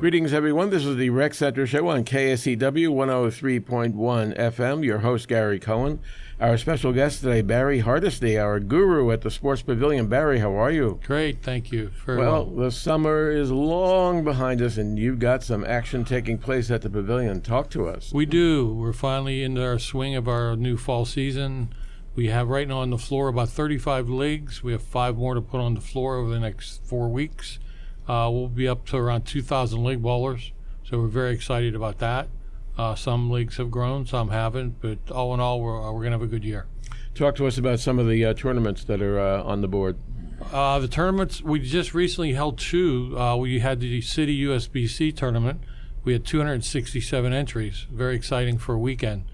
Greetings, everyone. This is the Rec Center Show on KSCW 103.1 FM. Your host, Gary Cohen. Our special guest today, Barry Hardesty, our guru at the Sports Pavilion. Barry, how are you? Great, thank you. Very well. The summer is long behind us, and you've got some action taking place at the pavilion. Talk to us. We do. We're finally into our swing of our new fall season. We have right now on the floor about 35 leagues. We have 5 more to put on the floor over the next 4 weeks. We'll be up to around 2,000 league ballers, so we're very excited about that. Some leagues have grown, some haven't, but all in all, we're going to have a good year. Talk to us about some of the tournaments that are on the board. The tournaments, we just recently held 2. We had the City USBC tournament. We had 267 entries. Very exciting for a weekend.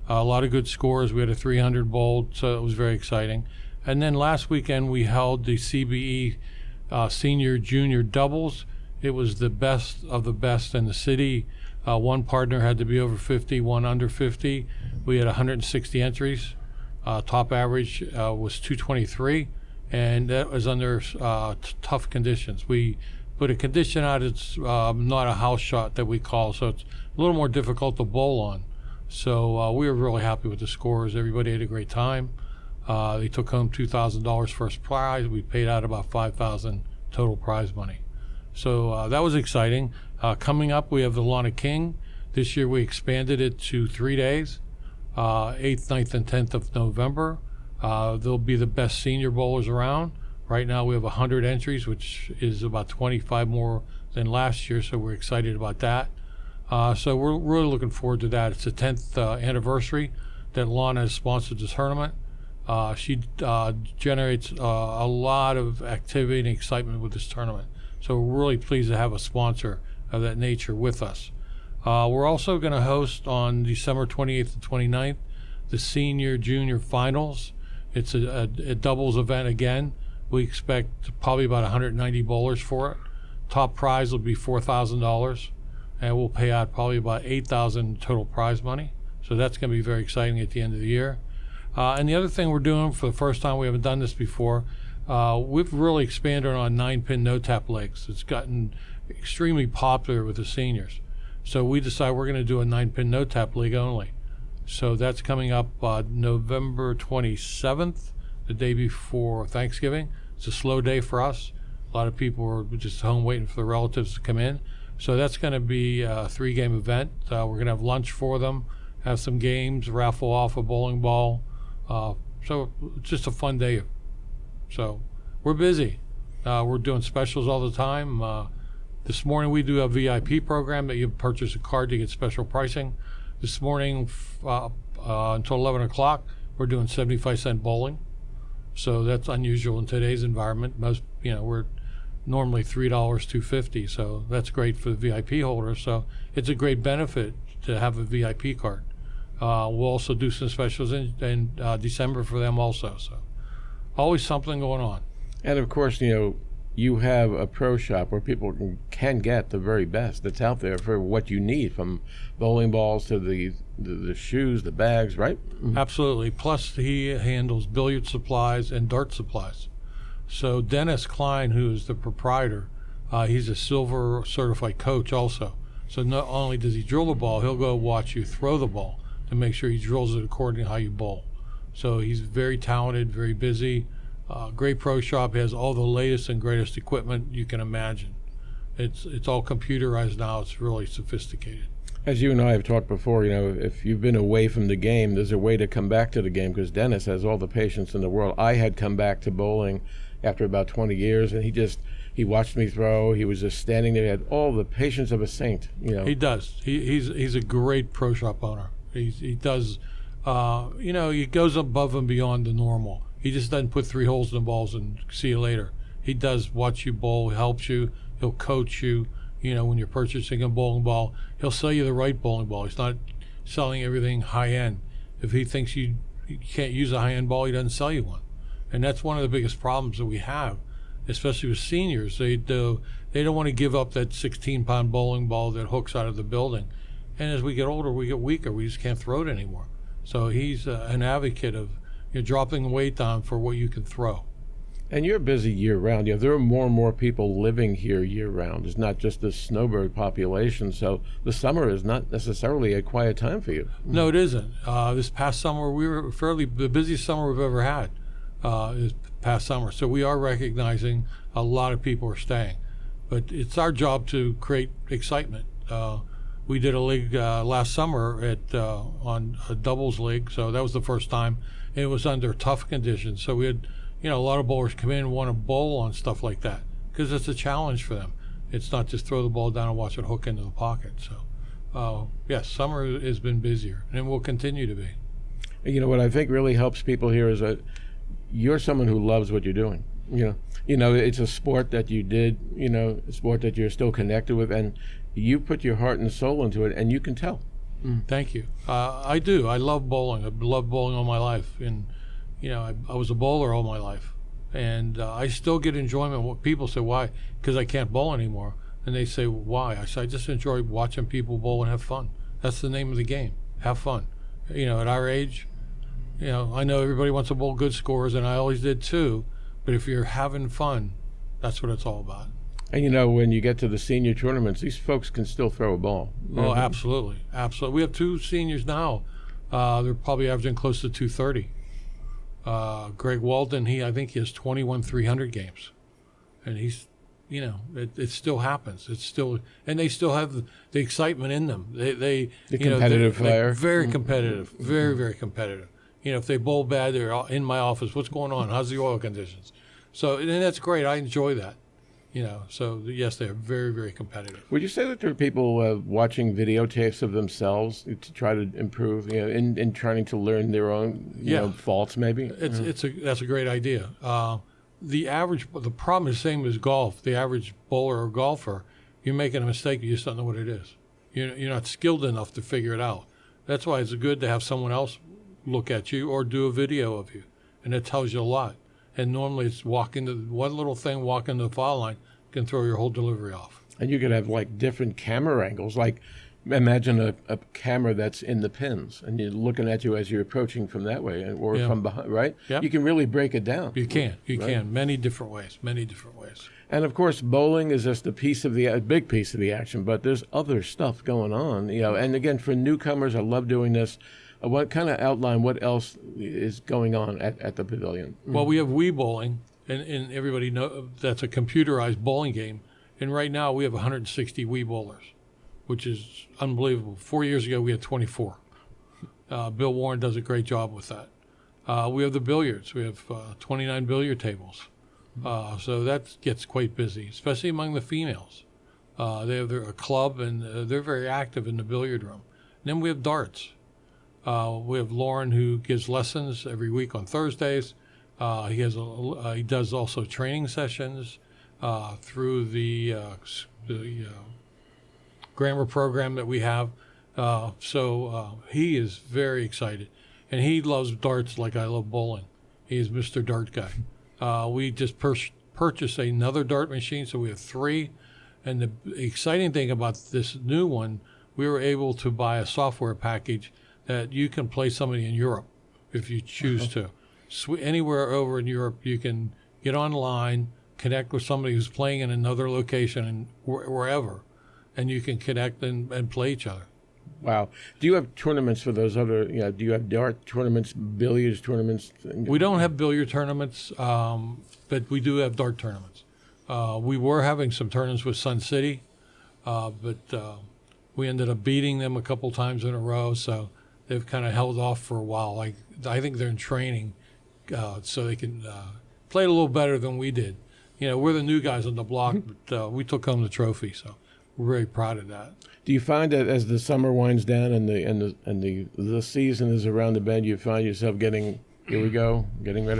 A lot of good scores. We had a 300 bowl, so it was very exciting. And then last weekend, we held the CBE Senior Junior Doubles. It was the best of the best in the city. One partner had to be over 50, one under 50. We had 160 entries. Top average was 223, and that was under tough conditions. We put a condition out. It's not a house shot that we call, so it's a little more difficult to bowl on. So we were really happy with the scores. Everybody had a great time. They took home $2,000 first prize. We paid out about $5,000 total prize money. So that was exciting. Coming up, we have the Lawn of King. This year we expanded it to 3 days, 8th, 9th, and 10th of November. They'll be the best senior bowlers around. Right now we have 100 entries, which is about 25 more than last year, so we're excited about that. So we're really looking forward to that. It's the 10th anniversary that Lawn has sponsored this tournament. She generates a lot of activity and excitement with this tournament. So we're really pleased to have a sponsor of that nature with us. We're also going to host on December 28th and 29th the Senior Junior Finals. It's a doubles event again. We expect probably about 190 bowlers for it. Top prize will be $4,000, and we'll pay out probably about $8,000 total prize money. So that's going to be very exciting at the end of the year. And the other thing we're doing for the first time, we haven't done this before, we've really expanded on 9-pin no-tap legs. It's gotten extremely popular with the seniors. So we decided we're going to do a 9-pin no-tap league only. So that's coming up November 27th, the day before Thanksgiving. It's a slow day for us. A lot of people are just home waiting for the relatives to come in. So that's going to be a 3-game event. We're going to have lunch for them, have some games, raffle off a bowling ball. So it's just a fun day. So we're busy. We're doing specials all the time. This morning we do a VIP program that you purchase a card to get special pricing. This morning until 11 o'clock, we're doing 75-cent bowling. So that's unusual in today's environment. Most, we're normally $3, $2.50. So that's great for the VIP holders. So it's a great benefit to have a VIP card. We'll also do some specials in December for them also. So always something going on. And of course, you have a pro shop where people can get the very best that's out there for what you need, from bowling balls to the shoes, the bags, right? Mm-hmm. Absolutely. Plus, he handles billiard supplies and dart supplies. So Dennis Klein, who is the proprietor, he's a silver certified coach also. So not only does he drill the ball, he'll go watch you throw the ball to make sure he drills it according to how you bowl. So he's very talented, very busy. Great pro shop. He has all the latest and greatest equipment you can imagine. It's all computerized now. It's really sophisticated. As you and I have talked before, if you've been away from the game, there's a way to come back to the game, because Dennis has all the patience in the world. I had come back to bowling after about 20 years, and he watched me throw. He was just standing there. He had all the patience of a saint. He does. He's a great pro shop owner. He does. He goes above and beyond the normal. He just doesn't put 3 holes in the balls and see you later. He does watch you bowl, helps you, he'll coach you. When you're purchasing a bowling ball, he'll sell you the right bowling ball. He's not selling everything high end. If he thinks you can't use a high end ball, he doesn't sell you one. And that's one of the biggest problems that we have, especially with seniors. They don't want to give up that 16-pound bowling ball that hooks out of the building. And as we get older, we get weaker. We just can't throw it anymore. So he's an advocate of dropping weight down for what you can throw. And you're busy year-round. There are more and more people living here year-round. It's not just the snowbird population, so the summer is not necessarily a quiet time for you. No, it isn't. This past summer, we were the busiest summer we've ever had this past summer. So we are recognizing a lot of people are staying. But it's our job to create excitement. We did a league last summer on a doubles league, so that was the first time. It was under tough conditions, so we had a lot of bowlers come in and want to bowl on stuff like that because it's a challenge for them. It's not just throw the ball down and watch it hook into the pocket. So, yes, summer has been busier, and it will continue to be. What I think really helps people here is that you're someone who loves what you're doing. It's a sport that you did, a sport that you're still connected with, and you put your heart and soul into it, and you can tell. Thank you. I do. I love bowling. I've loved bowling all my life, and I was a bowler all my life, and I still get enjoyment. What people say, why? Because I can't bowl anymore, and they say, why? I say, I just enjoy watching people bowl and have fun. That's the name of the game. Have fun. At our age, I know everybody wants to bowl good scores, and I always did too. But if you're having fun, that's what it's all about. And when you get to the senior tournaments, these folks can still throw a ball. Oh, absolutely. Absolutely. We have 2 seniors now. They're probably averaging close to 230. Greg Walden, I think he has 21 300 games. And he's, it still happens. It's still, and they still have the excitement in them. The competitive flair. Very competitive. Very, very competitive. If they bowl bad, they're in my office. What's going on? How's the oil conditions? So, and that's great. I enjoy that. So yes, they're very, very competitive. Would you say that there are people watching videotapes of themselves to try to improve, in trying to learn their own, faults maybe? That's a great idea. The problem is the same as golf. The average bowler or golfer, you're making a mistake, you just don't know what it is. You're not skilled enough to figure it out. That's why it's good to have someone else look at you or do a video of you, and it tells you a lot. And normally it's walk into the foul line can throw your whole delivery off. And you could have different camera angles. Imagine a camera that's in the pins, and you're looking at you as you're approaching from that way or from behind, right? Yep. You can really break it down. You can. Many different ways. And of course, bowling is just a big piece of the action, but there's other stuff going on, And again, for newcomers, I love doing this. What kind of outline, what else is going on at the pavilion? Well, we have Wii bowling, and everybody knows that's a computerized bowling game. And right now we have 160 Wii bowlers, which is unbelievable. 4 years ago we had 24. Bill Warren does a great job with that. We have the billiards. We have 29 billiard tables. So that gets quite busy, especially among the females. They have a club, and they're very active in the billiard room. And then we have darts. We have Lauren, who gives lessons every week on Thursdays. He does also training sessions through the grammar program that we have. So he is very excited, and he loves darts like I love bowling. He is Mr. Dart Guy. We just purchased another dart machine, so we have 3. And the exciting thing about this new one, we were able to buy a software package that you can play somebody in Europe if you choose to. Anywhere over in Europe, you can get online, connect with somebody who's playing in another location and wherever, and you can connect and play each other. Wow. Do you have tournaments for those other, do you have dart tournaments, billiards tournaments? We don't have billiard tournaments, but we do have dart tournaments. We were having some tournaments with Sun City, but we ended up beating them a couple times in a row, so they've kind of held off for a while. I think they're in training so they can play a little better than we did. We're the new guys on the block, but we took home the trophy, so we're very proud of that. Do you find that as the summer winds down and the season is around the bend, you find yourself getting ready?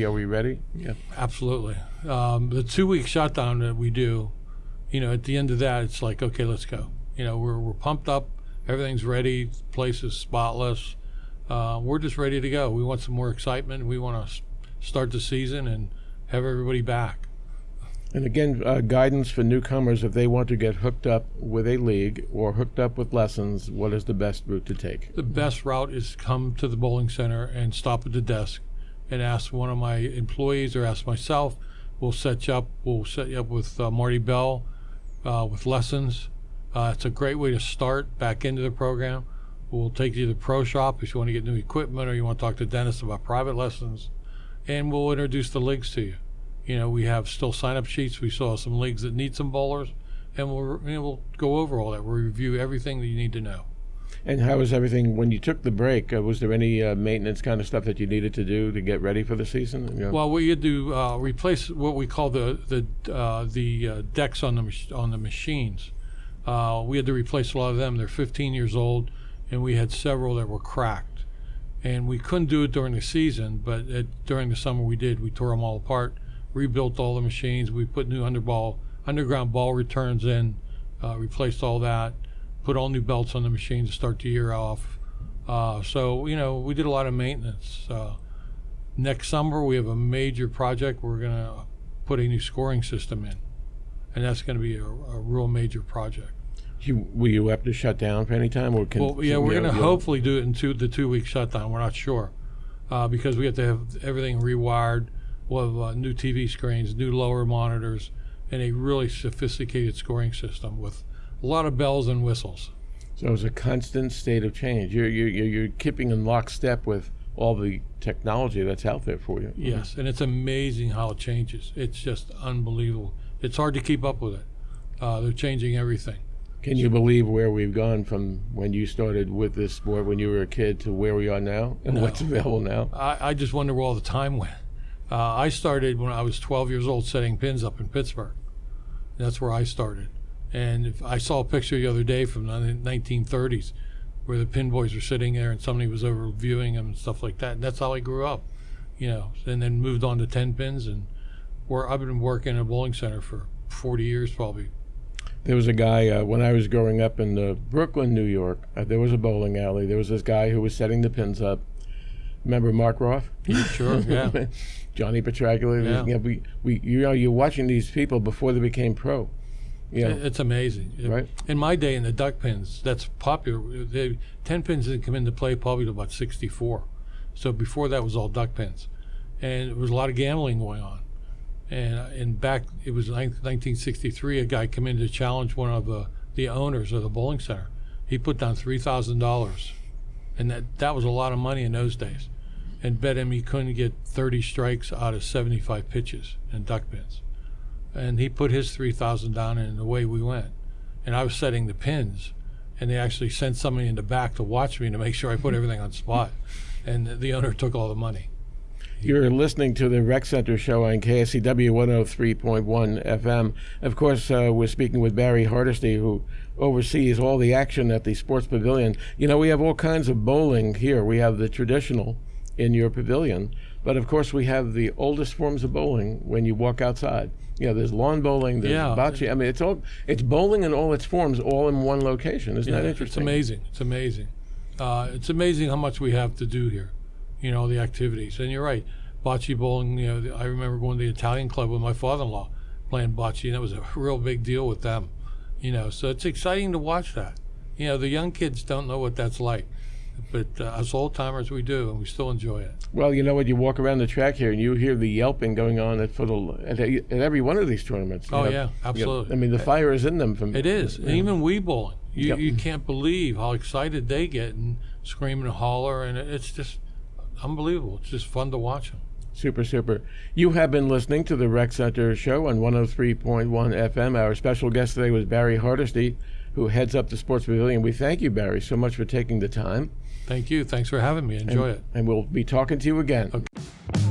Are we ready? Yeah, absolutely. The 2-week shutdown that we do, at the end of that, it's like, okay, let's go. We're pumped up. Everything's ready. The place is spotless. We're just ready to go. We want some more excitement. We want to start the season and have everybody back. And again, guidance for newcomers, if they want to get hooked up with a league or hooked up with lessons, what is the best route to take? The best route is come to the bowling center and stop at the desk and ask one of my employees or ask myself. We'll set you up with Marty Bell with lessons. It's a great way to start back into the program. We'll take you to the pro shop if you want to get new equipment or you want to talk to Dennis about private lessons. And we'll introduce the leagues to you. You know, we have still sign-up sheets. We saw some leagues that need some bowlers, and we'll go over all that. We'll review everything that you need to know. And how was everything when you took the break? Was there any maintenance kind of stuff that you needed to do to get ready for the season? You know? Well, we had to replace what we call the decks on the machines. We had to replace a lot of them. They're 15 years old, and we had several that were cracked. And we couldn't do it during the season, but during the summer we did. We tore them all apart, rebuilt all the machines. We put new underground ball returns in, replaced all that, put all new belts on the machine to start the year off. So, you know, we did a lot of maintenance. Next summer we have a major project. We're going to put a new scoring system in, and that's going to be a real major project. Will you have to shut down for any time? Or Well, yeah, we're going to hopefully do it in the 2-week shutdown. We're not sure because we have to have everything rewired. We'll have new TV screens, new lower monitors, and a really sophisticated scoring system with a lot of bells and whistles. So it's a constant state of change. You're keeping in lockstep with all the technology that's out there for you. Yes, and it's amazing how it changes. It's just unbelievable. It's hard to keep up with it. They're changing everything. Can you believe where we've gone from when you started with this sport when you were a kid to where we are now and what's available now? I just wonder where all the time went. I started when I was 12 years old setting pins up in Pittsburgh. That's where I started. And I saw a picture the other day from the 1930s where the pin boys were sitting there and somebody was over viewing them and stuff like that. And that's how I grew up, you know, and then moved on to 10 pins. And I've been working in a bowling center for 40 years probably. There was a guy, when I was growing up in Brooklyn, New York, there was a bowling alley. There was this guy who was setting the pins up. Remember Mark Roth? Sure, yeah. Johnny Petraglia. Yeah. You know, you're watching these people before they became pro. Yeah. It's amazing. Right. In my day, in the duck pins, that's popular. 10 pins didn't come into play probably till about 64. So before that was all duck pins. And there was a lot of gambling going on. And back, it was 1963, a guy came in to challenge one of the owners of the bowling center. He put down $3,000. And that was a lot of money in those days. And bet him he couldn't get 30 strikes out of 75 pitches in duck pins. And he put his $3,000 down, and away we went. And I was setting the pins, and they actually sent somebody in the back to watch me to make sure I put everything on spot. And the owner took all the money. You're listening to the Rec Center show on KSCW 103.1 FM. Of course, we're speaking with Barry Hardesty, who oversees all the action at the Sports Pavilion. You know, we have all kinds of bowling here. We have the traditional in your pavilion, but of course we have the oldest forms of bowling when you walk outside. You know, there's lawn bowling, there's bocce. I mean, it's bowling in all its forms, all in one location. Isn't that interesting? It's amazing. It's amazing. It's amazing how much we have to do here. You know, the activities. And you're right, bocce bowling, you know, I remember going to the Italian club with my father-in-law playing bocce, and that was a real big deal with them. You know, so it's exciting to watch that. You know, the young kids don't know what that's like. But us old-timers, we do, and we still enjoy it. Well, you know what? You walk around the track here, and you hear the yelping going on at every one of these tournaments. Oh, yeah, absolutely. I mean, the fire is in them. It is. And even Wii bowling. You can't believe how excited they get and scream and holler, and it's just unbelievable. It's just fun to watch them. Super, super. You have been listening to the Rec Center show on 103.1 FM. Our special guest today was Barry Hardesty, who heads up the Sports Pavilion. We thank you, Barry, so much for taking the time. Thank you. Thanks for having me. Enjoy it. And we'll be talking to you again. Okay.